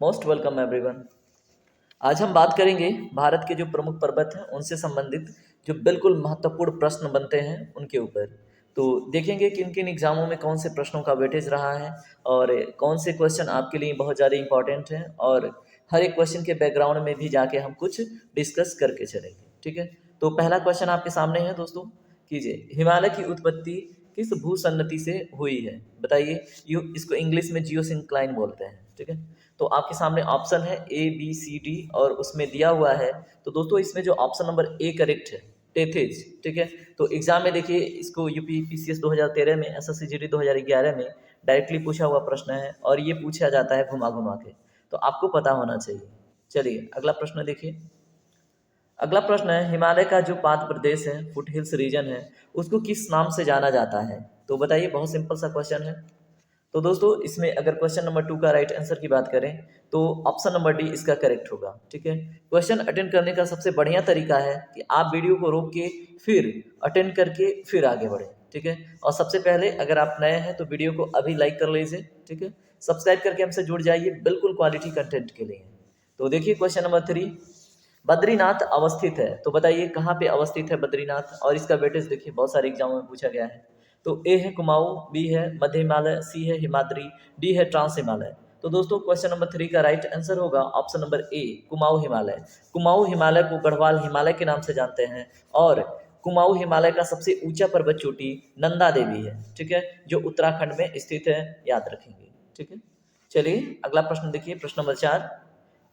Most welcome everyone. आज हम बात करेंगे भारत के जो प्रमुख पर्वत हैं उनसे संबंधित जो बिल्कुल महत्वपूर्ण प्रश्न बनते हैं उनके ऊपर। तो देखेंगे किन किन एग्जामों में कौन से प्रश्नों का वेटेज रहा है और कौन से क्वेश्चन आपके लिए बहुत ज़्यादा इंपॉर्टेंट हैं, और हर एक क्वेश्चन के बैकग्राउंड में भी जाके हम कुछ डिस्कस करके चलेंगे। ठीक है, तो पहला क्वेश्चन आपके सामने है दोस्तों, कीजिए। हिमालय की उत्पत्ति किस भूसन्नति से हुई है? बताइए। इसको इंग्लिश में जियोसिंक्लाइन बोलते हैं। ठीक है, तो आपके सामने ऑप्शन है ए बी सी डी और उसमें दिया हुआ है। तो दोस्तों इसमें जो ऑप्शन नंबर ए करेक्ट है, टेथेज। ठीक है, तो एग्जाम में देखिए इसको यूपी पीसीएस 2013 में, एसएससी जीडी 2011 में डायरेक्टली पूछा हुआ प्रश्न है और ये पूछा जाता है घुमा घुमा के, तो आपको पता होना चाहिए। चलिए अगला प्रश्न देखिए। अगला प्रश्न है, हिमालय का जो पाद प्रदेश है, फुट हिल्स रीजन है, उसको किस नाम से जाना जाता है? तो बताइए, बहुत सिंपल सा क्वेश्चन है। तो दोस्तों इसमें अगर क्वेश्चन नंबर 2 का राइट आंसर की बात करें तो ऑप्शन नंबर डी इसका करेक्ट होगा। ठीक है, क्वेश्चन अटेंड करने का सबसे बढ़िया तरीका है कि आप वीडियो को रोक के फिर अटेंड करके फिर आगे बढ़े। ठीक है, और सबसे पहले अगर आप नए हैं तो वीडियो को अभी लाइक कर लीजिए। ठीक है, सब्सक्राइब करके हमसे जुड़ जाइए बिल्कुल क्वालिटी कंटेंट के लिए। तो देखिए क्वेश्चन नंबर 3, बद्रीनाथ अवस्थित है, तो बताइए कहाँ पे अवस्थित है बद्रीनाथ, और इसका वेटेज देखिए बहुत सारे एग्जामों में पूछा गया है। तो ए है कुमाऊं, बी है मध्य हिमालय, सी है हिमाद्री, डी है ट्रांस हिमालय। तो दोस्तों क्वेश्चन नंबर 3 का राइट आंसर होगा option number A, Kumaon Himalaya. Kumaon Himalaya को गढ़वाल हिमालय के नाम से जानते हैं और कुमाऊं हिमालय का सबसे ऊंचा पर्वत चोटी नंदा देवी है। ठीक है, जो उत्तराखंड में स्थित है, याद रखेंगे। ठीक है, चलिए अगला प्रश्न देखिए, प्रश्न नंबर 4,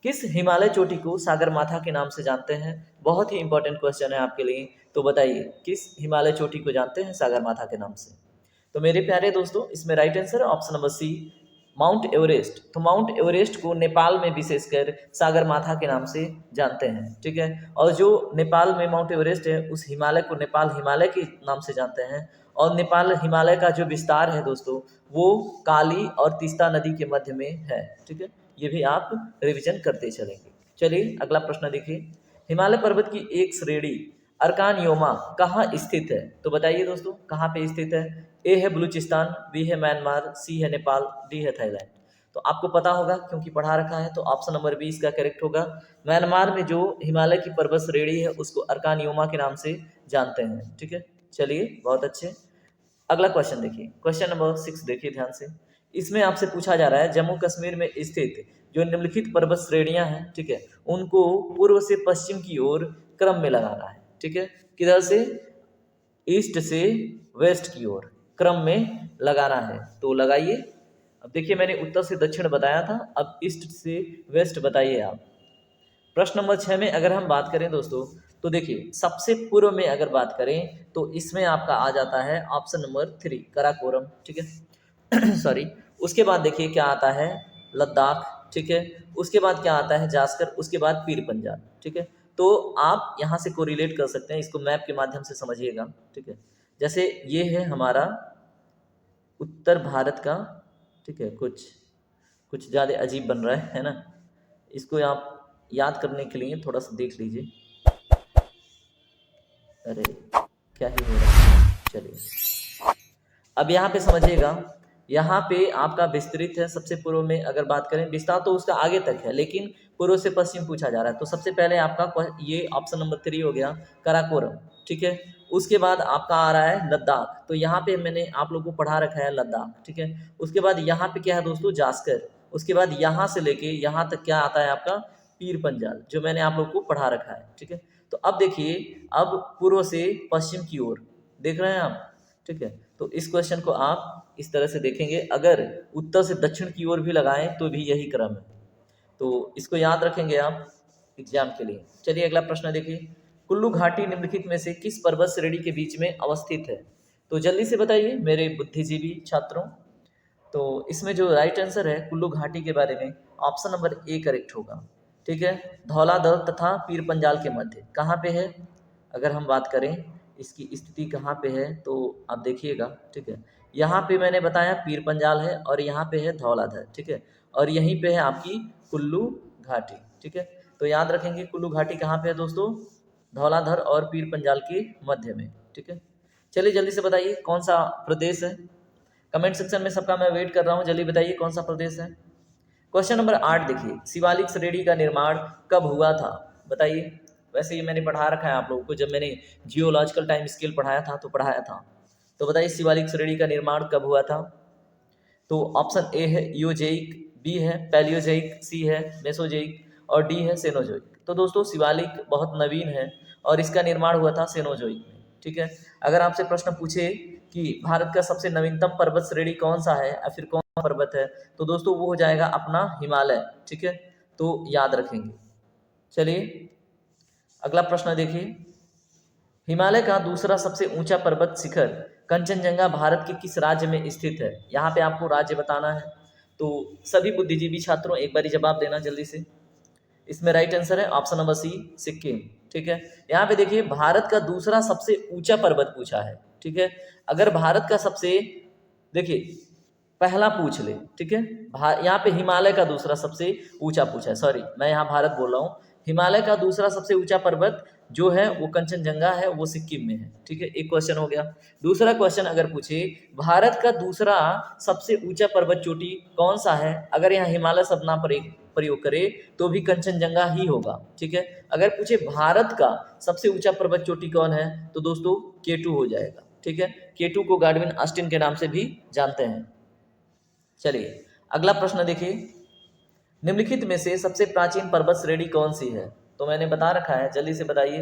किस हिमालय चोटी को सागरमाथा के नाम से जानते हैं? बहुत ही इंपॉर्टेंट क्वेश्चन है आपके लिए। तो बताइए किस हिमालय चोटी को जानते हैं सागरमाथा के नाम से? तो मेरे प्यारे दोस्तों इसमें राइट आंसर है option number C, Mount Everest. तो माउंट एवरेस्ट को नेपाल में विशेषकर सागरमाथा के नाम से जानते हैं। ठीक है, और जो नेपाल में माउंट एवरेस्ट है उस हिमालय को नेपाल हिमालय के नाम से जानते हैं। और नेपाल हिमालय का जो विस्तार है दोस्तों वो काली और तीस्ता नदी के मध्य में है। ठीक है, ये भी आप रिवीजन करते चलेंगे। चलिए अगला प्रश्न देखिए। हिमालय पर्वत की एक श्रेणी अर्कान योमा कहाँ स्थित है? तो बताइए दोस्तों कहाँ पे स्थित है? ए है बलूचिस्तान, बी है म्यांमार, सी है नेपाल, डी है थाईलैंड। तो आपको पता होगा क्योंकि पढ़ा रखा है, तो ऑप्शन नंबर बी इसका करेक्ट होगा। म्यांमार में जो हिमालय की पर्वत श्रेणी है उसको अर्कान योमा के नाम से जानते हैं। ठीक है, चलिए बहुत अच्छे। अगला क्वेश्चन देखिए, क्वेश्चन नंबर 6 देखिए ध्यान से। इसमें आपसे पूछा जा रहा है जम्मू कश्मीर में स्थित जो निम्नलिखित पर्वत श्रेणियां हैं, ठीक है, उनको पूर्व से पश्चिम की ओर क्रम में लगाना है। ठीक है, किधर से? ईस्ट से वेस्ट की ओर क्रम में लगाना है। तो लगाइए। अब देखिए मैंने उत्तर से दक्षिण बताया था, अब ईस्ट से वेस्ट बताइए आप। प्रश्न नंबर 6 में अगर हम बात करें दोस्तों, तो देखिए सबसे पूर्व में अगर बात करें तो इसमें आपका आ जाता है ऑप्शन नंबर 3, कराकोरम। ठीक है सॉरी। उसके बाद देखिए क्या आता है, लद्दाख। ठीक है, उसके बाद क्या आता है, जास्कर, उसके बाद पीर पंजाल। ठीक है, तो आप यहाँ से कोरिलेट कर सकते हैं, इसको मैप के माध्यम से समझिएगा। ठीक है, जैसे ये है हमारा उत्तर भारत का, ठीक है, कुछ कुछ ज़्यादा अजीब बन रहा है ना, इसको आप याद करने के लिए थोड़ा सा देख लीजिए। अरे क्या ही हो रहा है, चलिए अब यहाँ पे समझिएगा। यहाँ पे आपका विस्तृत है, सबसे पूर्व में अगर बात करें, विस्तार तो उसका आगे तक है लेकिन पूर्व से पश्चिम पूछा जा रहा है, तो सबसे पहले आपका ये ऑप्शन नंबर 3 हो गया, कराकोरम। ठीक है, उसके बाद आपका आ रहा है लद्दाख, तो यहाँ पे मैंने आप लोगों को पढ़ा रखा है लद्दाख। ठीक है, उसके बाद यहाँ पे क्या है दोस्तों, जास्कर। उसके बाद यहाँ से लेके यहाँ तक क्या आता है आपका, पीर पंजाल, जो मैंने आप लोग को पढ़ा रखा है। ठीक है, तो अब देखिए, अब पूर्व से पश्चिम की ओर देख रहे हैं आप। ठीक है, तो इस क्वेश्चन को आप इस तरह से देखेंगे, अगर उत्तर से दक्षिण की ओर भी लगाएं तो भी यही क्रम है, तो इसको याद रखेंगे आप एग्जाम के लिए। चलिए अगला प्रश्न देखिए, कुल्लू घाटी निम्नलिखित में से किस पर्वत श्रेणी के बीच में अवस्थित है? तो जल्दी से बताइए मेरे बुद्धिजीवी छात्रों। तो इसमें जो राइट आंसर है कुल्लू घाटी के बारे में, ऑप्शन नंबर ए करेक्ट होगा। ठीक है, धौलाधर तथा पीर पंजाल के मध्य कहाँ पे है? अगर हम बात करें इसकी स्थिति कहाँ पे है तो आप देखिएगा। ठीक है, यहाँ पे मैंने बताया पीर पंजाल है और यहाँ पे है धौलाधर। ठीक है, और यहीं पे है आपकी कुल्लू घाटी। ठीक है, तो याद रखेंगे कुल्लू घाटी कहाँ पे है दोस्तों, धौलाधर और पीर पंजाल के मध्य में। ठीक है, चलिए जल्दी से बताइए कौन सा प्रदेश है? कमेंट सेक्शन में सबका मैं वेट कर रहा हूँ, जल्दी बताइए कौन सा प्रदेश है। क्वेश्चन नंबर 8 देखिए, शिवालिक श्रेणी का निर्माण कब हुआ था, बताइए। वैसे ये मैंने पढ़ा रखा है आप लोगों को, जब मैंने जियोलॉजिकल टाइम स्केल पढ़ाया था तो पढ़ाया था। तो बताइए शिवालिक श्रेणी का निर्माण कब हुआ था। तो ऑप्शन ए है ईओजेइक, बी है पैलियोजेइक, सी है मेसोजेइक और डी है सेनोजोइक। तो दोस्तों शिवालिक बहुत नवीन है और इसका निर्माण हुआ था सेनोजोइक में, ठीक है। अगर आपसे प्रश्न पूछे कि भारत का सबसे नवीनतम पर्वत श्रेणी कौन सा है या फिर कौन सा पर्वत है, तो दोस्तों वो हो जाएगा अपना हिमालय, ठीक है। तो याद रखेंगे। चलिए अगला प्रश्न देखिए, हिमालय का दूसरा सबसे ऊंचा पर्वत शिखर कंचनजंगा भारत के किस राज्य में स्थित है। यहाँ पे आपको राज्य बताना है। तो सभी बुद्धिजीवी छात्रों एक बारी जवाब देना जल्दी से। इसमें राइट आंसर है ऑप्शन नंबर सी, सिक्किम, ठीक है। यहाँ पे देखिए भारत का दूसरा सबसे ऊंचा पर्वत पूछा है, ठीक है। अगर भारत का सबसे, देखिए पहला पूछ ले, ठीक है। यहाँ पे हिमालय का दूसरा सबसे ऊंचा पूछा है, सॉरी मैं यहाँ भारत बोल रहा हूँ। हिमालय का दूसरा सबसे ऊंचा पर्वत जो है वो कंचनजंगा है, वो सिक्किम में है, ठीक है। एक क्वेश्चन हो गया। दूसरा क्वेश्चन अगर पूछे भारत का दूसरा सबसे ऊंचा पर्वत चोटी कौन सा है, अगर यहाँ हिमालय शब्द ना प्रयोग करे तो भी कंचनजंगा ही होगा, ठीक है। अगर पूछे भारत का सबसे ऊंचा पर्वत चोटी कौन है, तो दोस्तों K2 हो जाएगा, ठीक है। K2 को गाडविन ऑस्टिन के नाम से भी जानते हैं। चलिए अगला प्रश्न देखिए, निम्नलिखित में से सबसे प्राचीन पर्वत श्रेणी कौन सी है। तो मैंने बता रखा है, जल्दी से बताइए।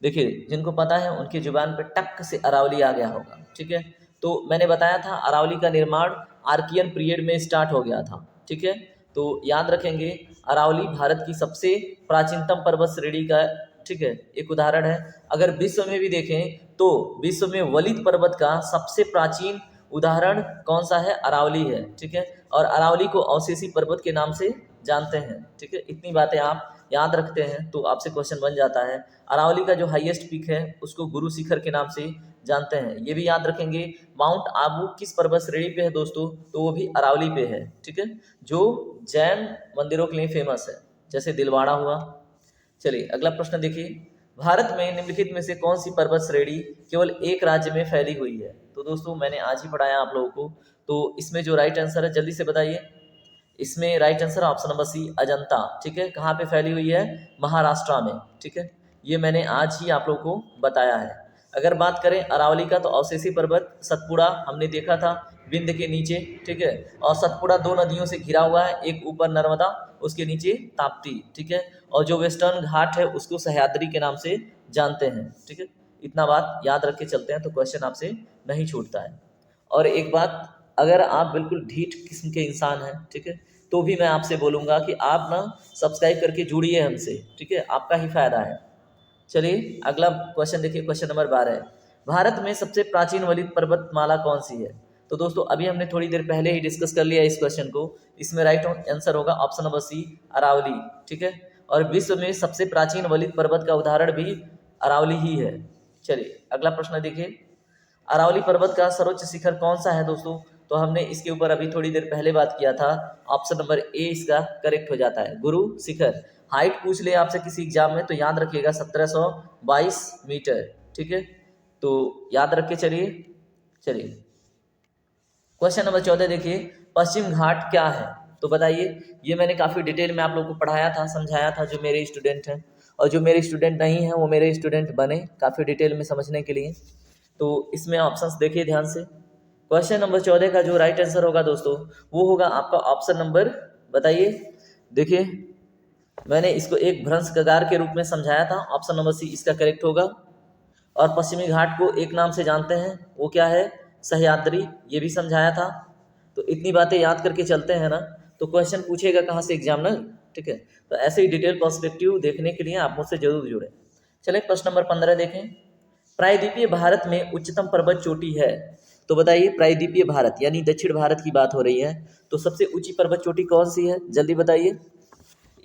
देखिए जिनको पता है उनकी जुबान पे टक से अरावली आ गया होगा, ठीक है। तो मैंने बताया था अरावली का निर्माण आर्कियन पीरियड में स्टार्ट हो गया था, ठीक है। तो याद रखेंगे अरावली भारत की सबसे प्राचीनतम पर्वत श्रेणी का, ठीक है, एक उदाहरण है। अगर विश्व में भी देखें तो विश्व में वलित पर्वत का सबसे प्राचीन उदाहरण कौन सा है, अरावली है, ठीक है। और अरावली को अवशेषी पर्वत के नाम से जानते हैं, ठीक है। इतनी बातें आप याद रखते हैं तो आपसे क्वेश्चन बन जाता है। अरावली का जो हाईएस्ट पीक है उसको गुरु शिखर के नाम से जानते हैं, ये भी याद रखेंगे। माउंट आबू किस पर्वत श्रेणी पे है दोस्तों, तो वो भी अरावली पे है, ठीक है, जो जैन मंदिरों के लिए फेमस है, जैसे दिलवाड़ा हुआ। चलिए अगला प्रश्न देखिए, भारत में निम्नलिखित में से कौन सी पर्वत श्रेणी केवल एक राज्य में फैली हुई है। तो दोस्तों मैंने आज ही पढ़ाया आप लोगों को, तो इसमें जो राइट आंसर है जल्दी से बताइए। इसमें right answer option number C, Ajanta, ठीक है। कहाँ पे फैली हुई है, महाराष्ट्र में, ठीक है। ये मैंने आज ही आप लोगों को बताया है। अगर बात करें अरावली का तो अवशेषी पर्वत सतपुड़ा हमने देखा था विंध्य के नीचे, ठीक है। और सतपुड़ा दो नदियों से घिरा हुआ है, एक ऊपर नर्मदा उसके नीचे ताप्ती, ठीक है। और जो वेस्टर्न घाट है उसको सह्याद्री के नाम से जानते हैं, ठीक है। इतना बात याद रख के चलते हैं तो क्वेश्चन आपसे नहीं छूटता है। और एक बात, अगर आप बिल्कुल ढीठ किस्म के इंसान हैं, ठीक है, तो भी मैं आपसे बोलूँगा कि आप ना सब्सक्राइब करके जुड़िए हमसे, ठीक है, आपका ही फायदा है। चलिए अगला क्वेश्चन देखिए, क्वेश्चन नंबर 12, भारत में सबसे प्राचीन वलित पर्वतमाला कौन सी है। तो दोस्तों अभी हमने थोड़ी देर पहले ही डिस्कस कर लिया इस क्वेश्चन को। इसमें राइट आंसर होगा ऑप्शन नंबर सी, अरावली, ठीक है। और विश्व में सबसे प्राचीन वलित पर्वत का उदाहरण भी अरावली ही है। चलिए अगला प्रश्न देखिए, अरावली पर्वत का सर्वोच्च शिखर कौन सा है दोस्तों। तो हमने इसके ऊपर अभी थोड़ी देर पहले बात किया था, ऑप्शन नंबर ए इसका करेक्ट हो जाता है, गुरु शिखर। हाइट पूछ ले आपसे किसी एग्जाम में तो याद रखिएगा 1722 मीटर, ठीक है। तो याद रख के चलिए। चलिए क्वेश्चन नंबर 14 देखिए, पश्चिम घाट क्या है। तो बताइए, ये मैंने काफ़ी डिटेल में आप लोगों को पढ़ाया था, समझाया था, जो मेरे स्टूडेंट हैं। और जो मेरे स्टूडेंट नहीं हैं वो मेरे स्टूडेंट बने काफ़ी डिटेल में समझने के लिए। तो इसमें ऑप्शंस देखिए ध्यान से। क्वेश्चन नंबर 14 का जो राइट आंसर होगा दोस्तों वो होगा आपका ऑप्शन नंबर, बताइए। देखिए मैंने इसको एक भ्रंश कगार के रूप में समझाया था, ऑप्शन नंबर सी इसका करेक्ट होगा। और पश्चिमी घाट को एक नाम से जानते हैं, वो क्या है, सह्याद्री, ये भी समझाया था। तो इतनी बातें याद करके चलते हैं ना तो क्वेश्चन पूछेगा कहाँ से एग्जामिनर, ठीक है। तो ऐसे ही डिटेल पर्सपेक्टिव देखने के लिए आप मुझसे जरूर जुड़े। चलिए प्रश्न नंबर 15 देखें, प्रायद्वीपीय भारत में उच्चतम पर्वत चोटी है। तो बताइए प्रायद्वीपीय भारत यानी दक्षिण भारत की बात हो रही है, तो सबसे ऊंची पर्वत चोटी कौन सी है, जल्दी बताइए।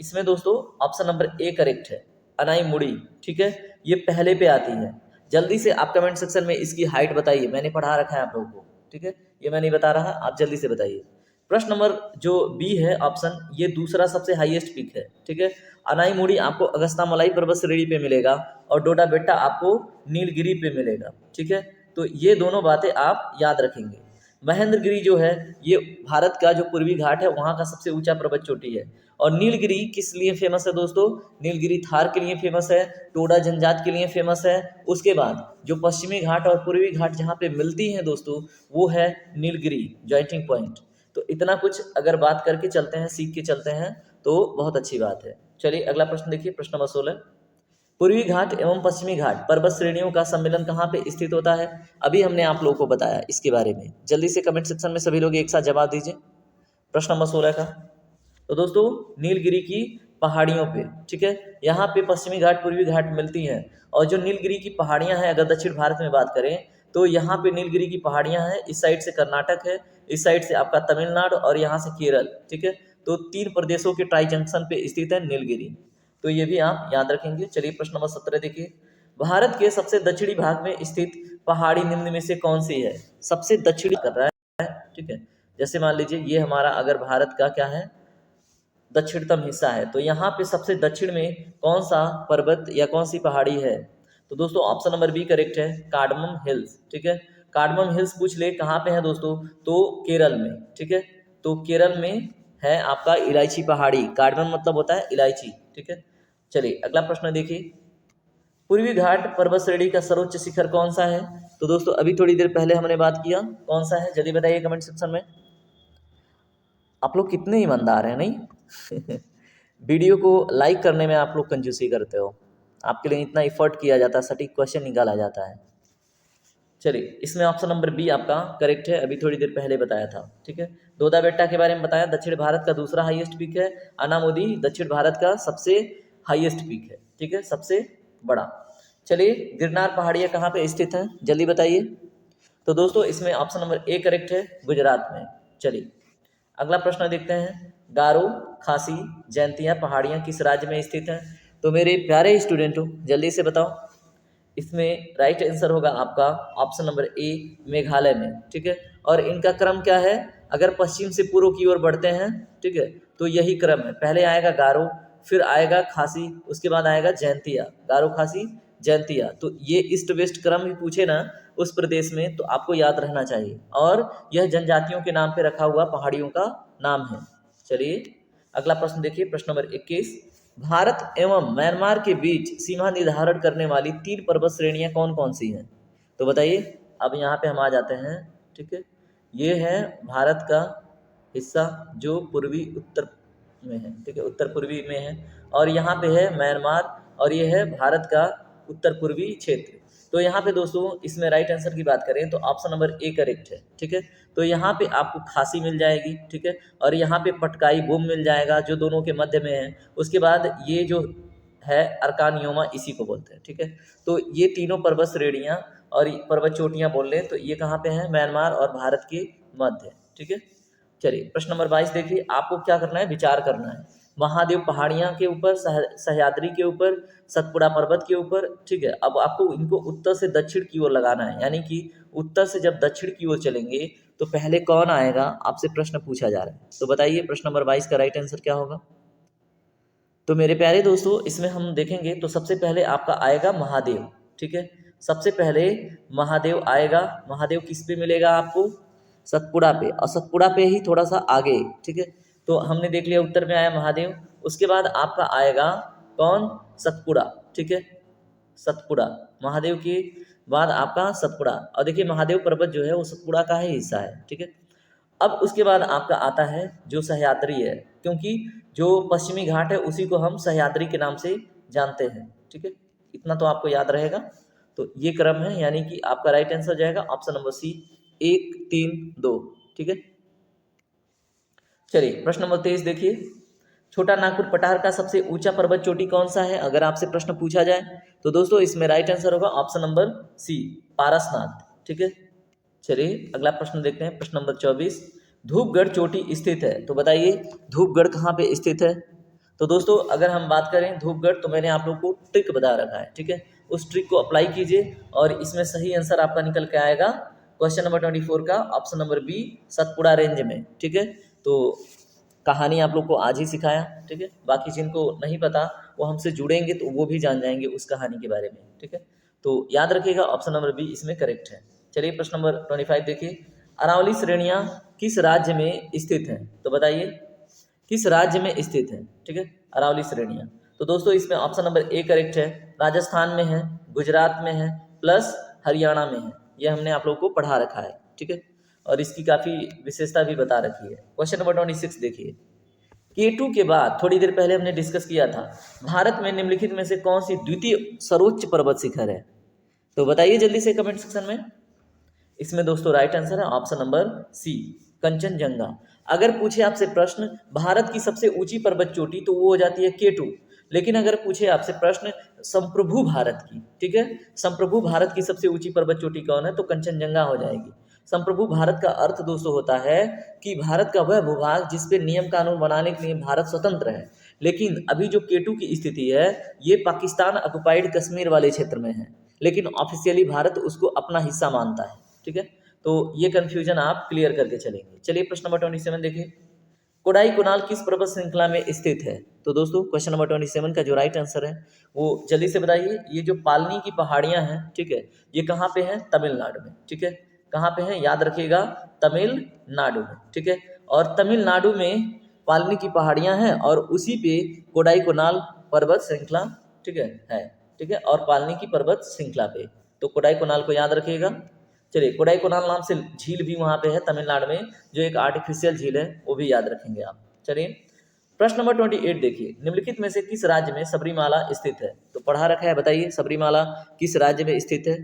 इसमें दोस्तों ऑप्शन नंबर ए करेक्ट है, अनाईमुड़ी, ठीक है, ये पहले पे आती है। जल्दी से आप कमेंट सेक्शन में इसकी हाइट बताइए, मैंने पढ़ा रखा है आप लोगों को, ठीक है, ये मैं नहीं बता रहा, आप जल्दी से बताइए। प्रश्न नंबर जो बी है ऑप्शन, ये दूसरा सबसे हाईएस्ट पीक है, ठीक है। अनाईमुड़ी आपको अगस्त्यामलाई पर्वत श्रेणी पे मिलेगा और डोडा बेट्टा आपको नीलगिरी पे मिलेगा, ठीक है। तो ये दोनों बातें आप याद रखेंगे। महेंद्रगिरी जो है ये भारत का जो पूर्वी घाट है वहाँ का सबसे ऊंचा पर्वत चोटी है। और नीलगिरी किस लिए फेमस है दोस्तों? नीलगिरी थार के लिए फेमस है, टोडा जनजात के लिए फेमस है। उसके बाद जो पश्चिमी घाट और पूर्वी घाट जहाँ पे मिलती हैं दोस्तों वो है नीलगिरी जॉइंटिंग पॉइंट। तो इतना कुछ अगर बात करके चलते हैं, सीख के चलते हैं तो बहुत अच्छी बात है। चलिए अगला प्रश्न देखिए, प्रश्न नंबर 16। पूर्वी घाट एवं पश्चिमी घाट पर्वत श्रेणियों का सम्मेलन कहाँ पे स्थित होता है? अभी हमने आप लोगों को बताया इसके बारे में। जल्दी से कमेंट सेक्शन में सभी लोग एक साथ जवाब दीजिए प्रश्न नंबर 16 का। तो दोस्तों नीलगिरी की पहाड़ियों पे, ठीक है, यहाँ पे पश्चिमी घाट पूर्वी घाट मिलती हैं। और जो नीलगिरी की पहाड़ियाँ हैं, अगर दक्षिण भारत में बात करें तो यहाँ पे नीलगिरी की पहाड़ियाँ हैं। इस साइड से कर्नाटक है, इस साइड से आपका तमिलनाडु और यहाँ से केरल, ठीक है। तो 3 प्रदेशों के ट्राई जंक्शन पे स्थित है नीलगिरी। तो ये भी आप याद रखेंगे। चलिए प्रश्न नंबर 17 देखिए, भारत के सबसे दक्षिणी भाग में स्थित पहाड़ी निम्न में से कौन सी है? सबसे दक्षिणी कर रहा है, ठीक है। जैसे मान लीजिए ये हमारा अगर भारत का क्या है, दक्षिणतम हिस्सा है, तो यहाँ पे सबसे दक्षिण में कौन सा पर्वत या कौन सी पहाड़ी है? तो दोस्तों ऑप्शन नंबर बी करेक्ट है, कार्डमम हिल्स, ठीक है। कार्डमम हिल्स पूछ ले कहाँ पे है दोस्तों, तो केरल में, ठीक है। तो केरल में है आपका इलायची पहाड़ी। कार्डमम मतलब होता है इलायची, ठीक है। चलिए अगला प्रश्न देखिए, पूर्वी घाट पर्वत श्रेणी का सर्वोच्च शिखर कौन सा है? तो दोस्तों अभी थोड़ी देर पहले हमने बात किया, कौन सा है जल्दी बताइए कमेंट सेक्शन में। आप लोग कितने ईमानदार हैं नहीं वीडियो को लाइक करने में आप लोग कंजूसी करते हो, आपके लिए इतना एफर्ट किया जाता है, सटीक क्वेश्चन निकाला जाता है। चलिए इसमें ऑप्शन नंबर बी आपका करेक्ट है, अभी थोड़ी देर पहले बताया था, ठीक है। दोदा बेट्टा के बारे में बताया, दक्षिण भारत का दूसरा हाईएस्ट पीक है। अनामोदी दक्षिण भारत का सबसे हाईएस्ट पीक है, ठीक है, सबसे बड़ा। चलिए गिरनार पहाड़ियाँ कहाँ पे स्थित हैं जल्दी बताइए। तो दोस्तों इसमें ऑप्शन नंबर ए करेक्ट है, गुजरात में। चलिए अगला प्रश्न देखते हैं, गारो, खासी, जयंतिया पहाड़ियाँ किस राज्य में स्थित हैं? तो मेरे प्यारे स्टूडेंटों जल्दी से बताओ, इसमें राइट आंसर होगा आपका ऑप्शन नंबर ए, मेघालय में, ठीक है। और इनका क्रम क्या है, अगर पश्चिम से पूर्व की ओर बढ़ते हैं, ठीक है, तो यही क्रम है, पहले आएगा गारो, फिर आएगा खासी, उसके बाद आएगा जयंतिया, गारो खासी जयंतिया। तो ये ईस्ट वेस्ट क्रम भी पूछे ना उस प्रदेश में तो आपको याद रहना चाहिए, और यह जनजातियों के नाम पे रखा हुआ पहाड़ियों का नाम है। चलिए अगला प्रश्न देखिए, प्रश्न नंबर 21, भारत एवं म्यांमार के बीच सीमा निर्धारण करने वाली 3 पर्वत श्रेणियां कौन कौन सी हैं? तो बताइए। अब यहाँ पे हम आ जाते हैं, ठीक है। ये है भारत का हिस्सा जो पूर्वी उत्तर में है, ठीक है, उत्तर पूर्वी में है। और यहाँ पे है म्यांमार, और ये है भारत का उत्तर पूर्वी क्षेत्र। तो यहाँ पे दोस्तों इसमें राइट आंसर की बात करें तो ऑप्शन नंबर ए करेक्ट है, ठीक है। तो यहाँ पे आपको खासी मिल जाएगी, ठीक है, और यहाँ पे पटकाई बुम मिल जाएगा जो दोनों के मध्य में है। उसके बाद ये जो है अरकानियोमा इसी को बोलते हैं, ठीक है। तो ये तीनों पर्वत श्रेणियाँ और पर्वत चोटियाँ बोल रहे हैं, तो ये कहाँ पे हैं, म्यांमार और भारत के मध्य, ठीक है। चलिए प्रश्न नंबर 22 देखिए, आपको क्या करना है, विचार करना है। महादेव पहाड़ियाँ के ऊपर, सह्याद्री के ऊपर, सतपुड़ा पर्वत के ऊपर, ठीक है। अब आपको इनको उत्तर से दक्षिण की ओर लगाना है, यानी कि उत्तर से जब दक्षिण की ओर चलेंगे तो पहले कौन आएगा, आपसे प्रश्न पूछा जा रहा है। तो बताइए प्रश्न नंबर 22 का राइट आंसर क्या होगा। तो मेरे प्यारे दोस्तों इसमें हम देखेंगे तो सबसे पहले आपका आएगा महादेव, ठीक है। सबसे पहले महादेव आएगा। महादेव किस पे मिलेगा आपको, सतपुड़ा पे, और सतपुड़ा पे ही थोड़ा सा आगे, ठीक है। तो हमने देख लिया उत्तर में आया महादेव। उसके बाद आपका आएगा कौन, सतपुड़ा, ठीक है, सतपुड़ा। महादेव के बाद आपका सतपुड़ा, और देखिए महादेव पर्वत जो है वो सतपुड़ा का ही हिस्सा है, ठीक है। अब उसके बाद आपका आता है जो सह्याद्री है, क्योंकि जो पश्चिमी घाट है उसी को हम सह्याद्री के नाम से जानते हैं, ठीक है। इतना तो आपको याद रहेगा। तो ये क्रम है, यानी कि आपका राइट आंसर जाएगा ऑप्शन नंबर सी, 1 3 2, ठीक है। चलिए प्रश्न नंबर 23 देखिए, छोटा नागपुर पठार का सबसे ऊंचा पर्वत चोटी कौन सा है, अगर आपसे प्रश्न पूछा जाए तो दोस्तों इसमें राइट आंसर होगा ऑप्शन नंबर सी, पारसनाथ, ठीक है। चलिए अगला प्रश्न देखते हैं, प्रश्न नंबर 24, धूपगढ़ चोटी स्थित है, तो बताइए धूपगढ़ कहाँ पे स्थित है। तो दोस्तों अगर हम बात करें धूपगढ़, तो मैंने आप लोग को ट्रिक बता रखा है, ठीक है। उस ट्रिक को अप्लाई कीजिए और इसमें सही आंसर आपका निकल के आएगा क्वेश्चन नंबर 24 का option number B, Satpura range में, ठीक है। तो कहानी आप लोग को आज ही सिखाया, ठीक है। बाकी जिनको नहीं पता वो हमसे जुड़ेंगे तो वो भी जान जाएंगे उस कहानी के बारे में, ठीक है। तो याद रखिएगा ऑप्शन नंबर बी इसमें करेक्ट है। चलिए प्रश्न नंबर 25 देखिए, अरावली श्रेणियाँ किस राज्य में स्थित हैं? तो बताइए किस राज्य में स्थित है? ठीक है, अरावली श्रेणियाँ। तो दोस्तों इसमें ऑप्शन नंबर ए करेक्ट है, राजस्थान में है, गुजरात में है, प्लस हरियाणा में है। ये हमने आप लोगों को पढ़ा रखा है, ठीक है, और इसकी काफ़ी विशेषता भी बता रखी है। क्वेश्चन नंबर 26 देखिए, K2 के बाद थोड़ी देर पहले हमने डिस्कस किया था, भारत में निम्नलिखित में से कौन सी द्वितीय सर्वोच्च पर्वत शिखर है? तो बताइए जल्दी से कमेंट सेक्शन में। इसमें दोस्तों राइट आंसर है ऑप्शन नंबर सी, कंचनजंगा। अगर पूछे आपसे प्रश्न भारत की सबसे ऊंची पर्वत चोटी तो वो हो जाती है K2, लेकिन अगर पूछे आपसे प्रश्न संप्रभु भारत की, ठीक है, संप्रभु भारत की सबसे ऊंची पर्वत चोटी कौन है, तो कंचनजंगा हो जाएगी। संप्रभु भारत का अर्थ दोस्तों होता है कि भारत का वह भूभाग जिसपे नियम कानून बनाने के लिए भारत स्वतंत्र है, लेकिन अभी जो K2 की स्थिति है ये पाकिस्तान ऑक्युपाइड कश्मीर वाले क्षेत्र में है, लेकिन ऑफिशियली भारत उसको अपना हिस्सा मानता है, ठीक है। तो ये कंफ्यूजन आप क्लियर करके चलेंगे। चलिए प्रश्न नंबर 27 देखिए, कोडाई कुनाल किस पर्वत श्रृंखला में स्थित है? तो दोस्तों क्वेश्चन नंबर 27 का जो राइट आंसर है वो जल्दी से बताइए। ये जो पालनी की पहाड़ियां हैं, ठीक है, ये कहाँ पे हैं? तमिलनाडु में, ठीक है। कहाँ पे हैं? याद रखिएगा, तमिलनाडु में, ठीक है। और तमिलनाडु में पालनी की पहाड़ियां हैं और उसी पे कोडाई कुनाल पर्वत श्रृंखला, ठीक है, ठीक है, और पालनी की पर्वत श्रृंखला पे, तो कोडाई कुनाल को याद रखिएगा। चलिए, कोडाई कुनाल नाम से झील भी वहाँ पे है तमिलनाडु में, जो एक आर्टिफिशियल झील है, वो भी याद रखेंगे आप। चलिए प्रश्न नंबर 28 देखिए, निम्नलिखित में से किस राज्य में सबरीमाला स्थित है? तो पढ़ा रखा है, बताइए सबरीमाला किस राज्य में स्थित है?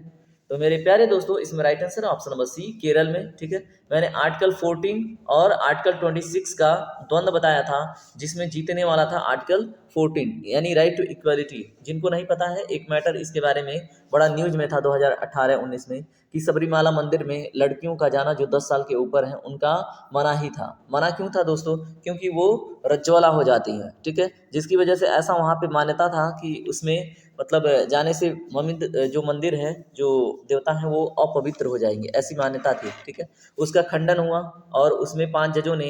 तो मेरे प्यारे दोस्तों इसमें राइट आंसर है ऑप्शन नंबर सी, केरल में, ठीक है। मैंने आर्टिकल 14 और आर्टिकल 26 का द्वंद्व बताया था, जिसमें जीतने वाला था आर्टिकल 14 यानी राइट टू इक्वालिटी। जिनको नहीं पता है, एक मैटर इसके बारे में बड़ा न्यूज में था 2018-19 में कि सबरीमाला मंदिर में लड़कियों का जाना जो 10 साल के ऊपर हैं उनका मना ही था। मना क्यों था दोस्तों? क्योंकि वो रज्ज्वला हो जाती हैं, ठीक है, जिसकी वजह से ऐसा वहाँ पे मान्यता था कि उसमें मतलब जाने से जो मंदिर है, जो देवता हैं वो अपवित्र हो जाएंगे, ऐसी मान्यता थी, ठीक है। उसका खंडन हुआ और उसमें 5 जजों ने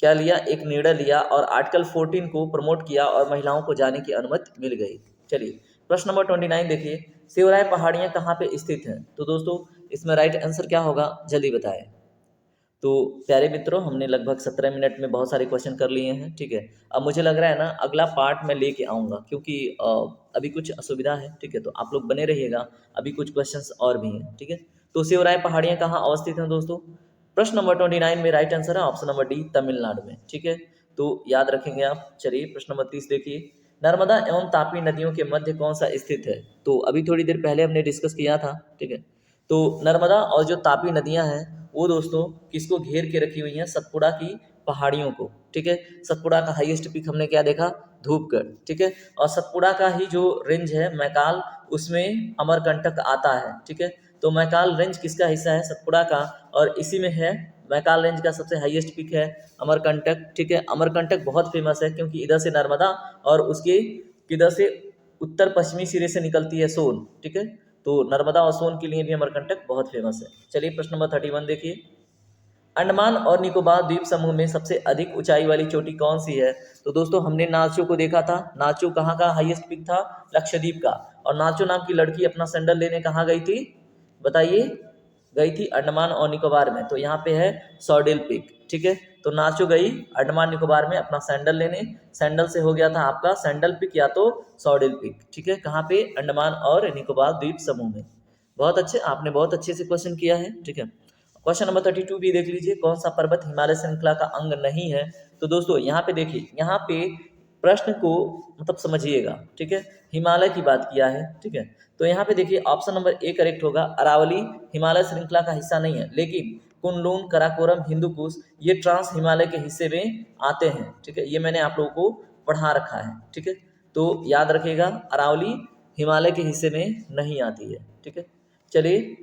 क्या लिया, एक निर्णय लिया और आर्टिकल 14 को प्रमोट किया और महिलाओं को जाने की अनुमति मिल गई। चलिए प्रश्न नंबर 29 देखिए, शिवराय पहाड़ियाँ कहाँ पे स्थित हैं? तो दोस्तों इसमें राइट आंसर क्या होगा, जल्दी बताएं। तो प्यारे मित्रों, हमने लगभग 17 मिनट में बहुत सारे क्वेश्चन कर लिए हैं, ठीक है। अब मुझे लग रहा है ना अगला पार्ट मैं लेके आऊँगा, क्योंकि अभी कुछ असुविधा है, ठीक है, तो आप लोग बने रहिएगा, अभी कुछ क्वेश्चंस और भी हैं, ठीक है। तो शिवराय पहाड़ियाँ कहाँ अवस्थित हैं दोस्तों? प्रश्न नंबर 29 में राइट आंसर है ऑप्शन नंबर डी, तमिलनाडु में, ठीक है, तो याद रखेंगे आप। चलिए प्रश्न नंबर 30 देखिए, नर्मदा एवं तापी नदियों के मध्य कौन सा स्थित है? तो अभी थोड़ी देर पहले हमने डिस्कस किया था, ठीक है। तो नर्मदा और जो तापी नदियां हैं वो दोस्तों किसको घेर के रखी हुई हैं? सतपुड़ा की पहाड़ियों को, ठीक है। सतपुड़ा का हाईएस्ट पीक हमने क्या देखा? धूपगढ़, ठीक है। और सतपुड़ा का ही जो रेंज है मैकाल, उसमें अमरकंटक आता है, ठीक है। तो मैकाल रेंज किसका हिस्सा है? सतपुड़ा का, और इसी में है मैकाल रेंज का सबसे हाईएस्ट पीक है अमरकंटक, ठीक है। अमरकंटक बहुत फेमस है क्योंकि इधर से नर्मदा और उसके किधर से उत्तर पश्चिमी सिरे से निकलती है सोन, ठीक है। तो नर्मदा और सोन के लिए भी अमरकंटक बहुत फेमस है। चलिए प्रश्न नंबर 31 देखिए, अंडमान और निकोबार द्वीप समूह में सबसे अधिक ऊंचाई वाली चोटी कौन सी है? तो दोस्तों हमने नाचो को देखा था, नाचो कहाँ का हाईएस्ट पीक था? लक्षद्वीप का। और नाचो नाम की लड़की अपना सैंडल लेने कहाँ गई थी? बताइए। गई थी अंडमान और निकोबार में, तो यहाँ पे है सॉर्डिल पीक, ठीक है। तो नाचो गई अंडमान निकोबार में अपना सैंडल लेने, सैंडल से हो गया था आपका सैंडल पीक या तो सॉर्डिल पीक, ठीक है। कहाँ पे? अंडमान और निकोबार द्वीप समूह में। बहुत अच्छे, आपने बहुत अच्छे से क्वेश्चन किया है, ठीक है। क्वेश्चन नंबर 32 भी देख लीजिए, कौन सा पर्वत हिमालय श्रृंखला का अंग नहीं है? तो दोस्तों यहाँ पे देखिए, यहाँ पे प्रश्न को मतलब समझिएगा, ठीक है। हिमालय की बात किया है, ठीक है। तो यहाँ पे देखिए ऑप्शन नंबर ए करेक्ट होगा, अरावली हिमालय श्रृंखला का हिस्सा नहीं है, लेकिन कुनलुन, कराकोरम, हिंदुकुश ये ट्रांस हिमालय के हिस्से में आते हैं, ठीक है। ये मैंने आप लोगों को पढ़ा रखा है, ठीक है। तो याद रखिएगा, अरावली हिमालय के हिस्से में नहीं आती है, ठीक है। चलिए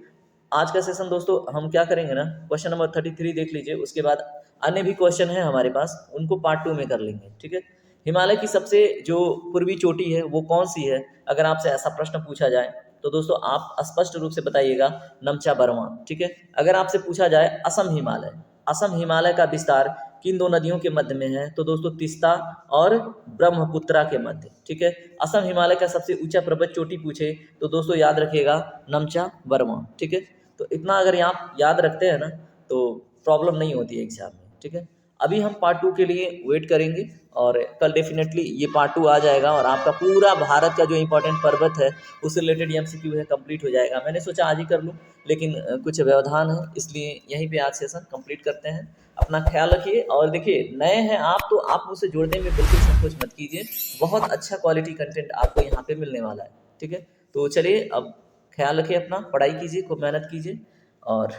आज का सेशन दोस्तों हम क्या करेंगे ना, क्वेश्चन नंबर 33 देख लीजिए, उसके बाद अन्य भी क्वेश्चन है हमारे पास, उनको पार्ट 2 में कर लेंगे, ठीक है। हिमालय की सबसे जो पूर्वी चोटी है वो कौन सी है? अगर आपसे ऐसा प्रश्न पूछा जाए तो दोस्तों आप स्पष्ट रूप से बताइएगा, नमचा बरवा, ठीक है। अगर आपसे पूछा जाए असम हिमालय, असम हिमालय का विस्तार किन दो नदियों के मध्य में है? तो दोस्तों तीस्ता और ब्रह्मपुत्रा के मध्य, ठीक है। असम हिमालय का सबसे ऊंचा पर्वत चोटी पूछे तो दोस्तों याद रखिएगा, नमचा बरवा, ठीक है। तो इतना अगर आप याद रखते हैं ना, तो प्रॉब्लम नहीं होती है एग्ज़ाम में, ठीक है। अभी हम पार्ट 2 के लिए वेट करेंगे और कल डेफिनेटली ये पार्ट 2 आ जाएगा और आपका पूरा भारत का जो इंपॉर्टेंट पर्वत है उससे रिलेटेड एमसीक्यू है कंप्लीट हो जाएगा। मैंने सोचा आज ही कर लूँ, लेकिन कुछ व्यवधान है, इसलिए यहीं पे आज सेशन कंप्लीट करते हैं। अपना ख्याल रखिए और देखिए नए हैं आप तो आप मुझसे जुड़ने में बिल्कुल संकोच मत कीजिए, बहुत अच्छा क्वालिटी कंटेंट आपको यहाँ पे मिलने वाला है, ठीक है। तो चलिए अब ख्याल रखिए अपना, पढ़ाई कीजिए, खूब मेहनत कीजिए और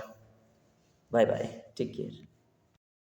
बाय बाय, टेक केयर।